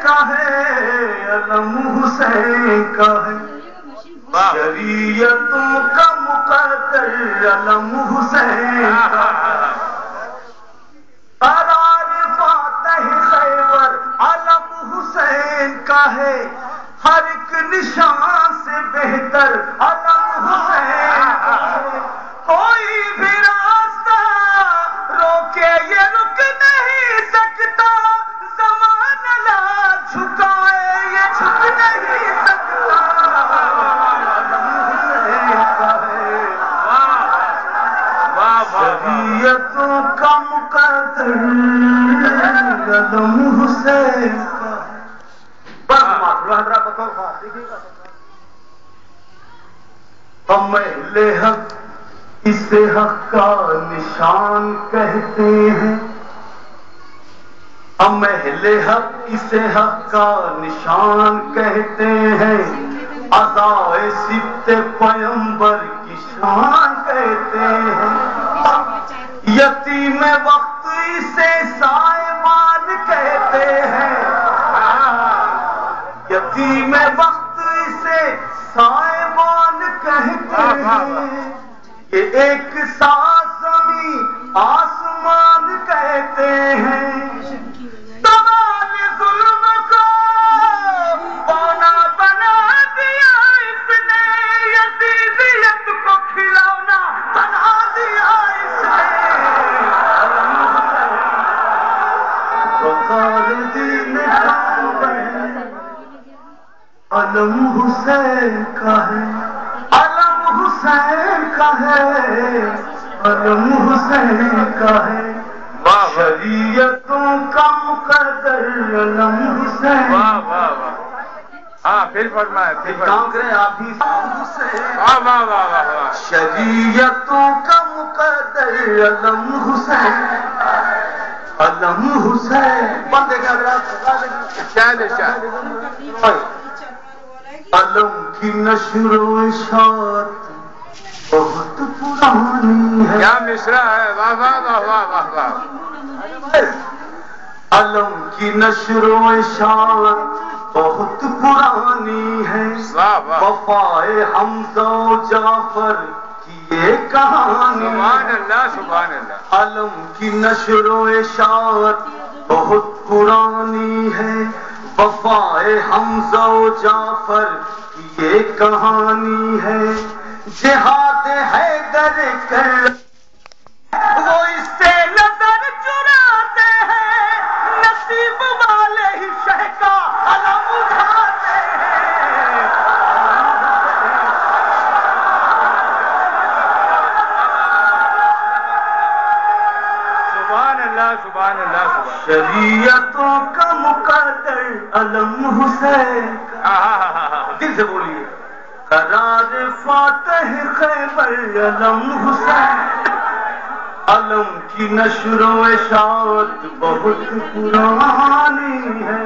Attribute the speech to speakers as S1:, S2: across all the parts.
S1: کا ہے علم حسین کا ہے شریعتوں کا مقدر علم حسین کا ہے قرار فاتح خیبر علم حسین کا ہے ہر ایک نشان سے بہتر علم حسین کا ہے کوئی بھی راستہ روکے یہ رک نہیں سکتا زمانہ لا جھکائے یہ جھک نہیں سکتا علم حسین کا ہے شریعتوں کا مقدر علم حسین کا بس ماترا بطور خاص دیکھیے گا ہم اہل حق اسے حق کا نشان کہتے ہیں ہم اہل حق اسے حق کا نشان کہتے ہیں عزائے سبت پیمبر کی شان کہتے ہیں یتیم وقت اسے سائبان کہتے ہیں یتیم وقت اسے سائبان کہتے ہیں یہ ایک ساتھ زمین آسمان کہتے ہیں تمام ظلم کو پونا بنا دیا اس نے یزیدیت کو کھلونا بنا دیا اس نے وقار دین علم حسین کا ہے علم حسین کا ہے علم حسین کا ہے شریعتوں کا مقدر علم حسین
S2: واہ واہ واہ ہاں پھر فرمائے پھر
S1: کام کریں آپ بھی حسین
S2: واہ واہ واہ واہ واہ
S1: شریعتوں کا مقدر علم حسین علم حسین بندے کا
S2: شاید شاید
S1: علم کی نشر و اشاعت بہت پرانی ہے
S2: کیا مصرع ہے واہ واہ واہ واہ واہ واہ
S1: علم کی نشر و اشاعت بہت پرانی ہے
S2: واہ واہ
S1: وفائے حمزہ و جعفر کی یہ کہانی
S2: سبحان اللہ سبحان اللہ
S1: علم کی نشر و اشاعت بہت پرانی ہے وفائے حمزہ و جعفر کی یہ کہانی ہے جہاد حیدر کر وہ اس سے نظر چراتے ہیں نصیب والے ہی شہ کا علم اٹھاتے ہیں
S2: سبحان اللہ سبحان اللہ سبحان
S1: شریعتوں کا مقدر علم حسین کا دل سے بولیے قرار فاتح خیبر علم حسین علم کی نشر و اشاعت بہت پرانی ہے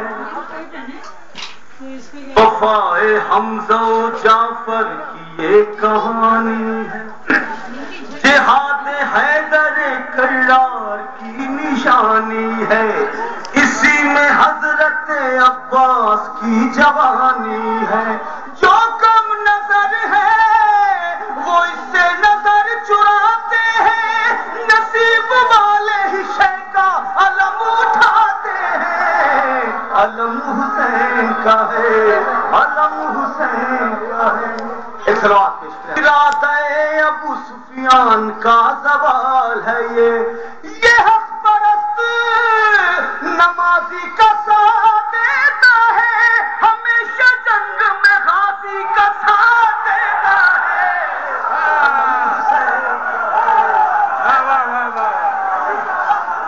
S1: وفائے حمزہ و جعفر کی یہ کہانی ہے جہاد حیدر کرار کی نشانی ہے اسی میں حضرت عباس کی جوانی ہے جو کم نظر ہے وہ اس سے نظر چراتے ہیں نصیب والے ہی شے کا علم اٹھاتے ہیں علم حسین کا ہے علم حسین کا ہے ایک سلوات پیش کریں ارادہ ابو سفیان کا زوال ہے یہ حق پرست نمازی کا ساتھ دیتا ہے ہمیشہ جنگ میں غازی کا ساتھ دیتا ہے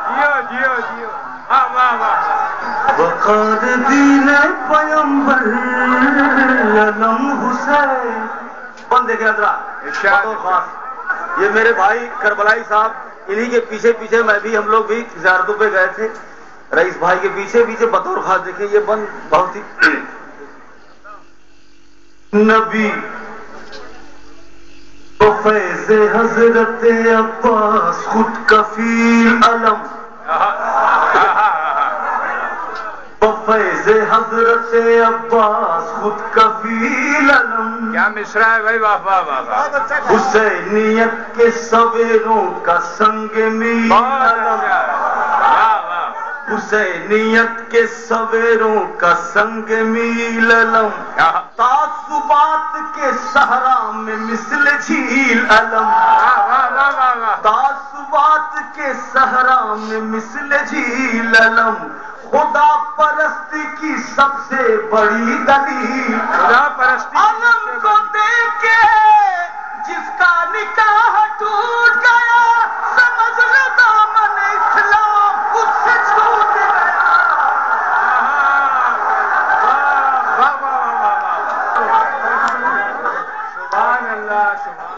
S2: جیو جیو جیو واہ واہ واہ
S1: وقار دین پیمبر علم حسین بندے کے حضرات خاص یہ میرے بھائی کربلائی صاحب انہی کے پیچھے پیچھے میں بھی ہم لوگ بھی زیارتوں پہ گئے تھے رئیس بھائی کے پیچھے پیچھے بطور خاص دیکھیں یہ بند بہت ہی نبی تو فیض حضرت عباس خود کفیل علم فیض حضرت عباس خود کفیل علم.
S2: کیا مصرع ہے بھائی، واہ واہ واہ واہ.
S1: حسینیت کے سویروں کا سنگ میل علم.
S2: واہ واہ.
S1: حسینیت کے سویروں کا سنگ میل علم. تعصبات کے صحرا میں مثل جھیل علم. تعصبات کے صحرا میں مثل جھیل علم. خدا پرستی کی سب سے بڑی دلیل.
S2: خدا پرستی
S1: علم کو دیکھ کے جس کا نکاح ٹوٹ گیا، سمجھ لو دامن اسلام اس سے چھوٹ گیا.
S2: سبحان اللہ.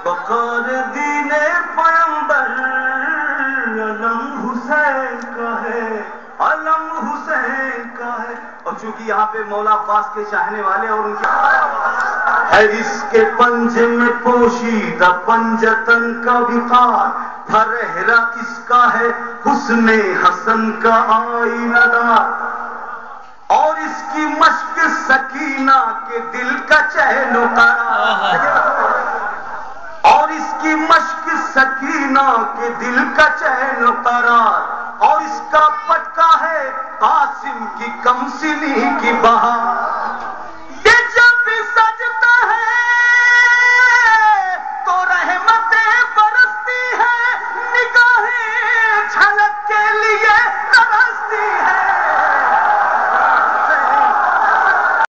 S1: بقار دین پیمبر علم حسین کا ہے، علم حسین کا ہے. اور چونکہ یہاں پہ مولا عباس کے چاہنے والے اور ان کے ہے اس کے پنجے میں پوشیدہ پنجتن کا وقار. پھرہرا اس کا ہے حسن حسن کا آئینہ دار. اور اس کی مشق سکینہ کے دل کا چین و قرار. اور اس کی مشق سکینہ کے دل کا چین و قرار. اور اس کا پٹکا ہے قاسم کی کمسنی کی بہار.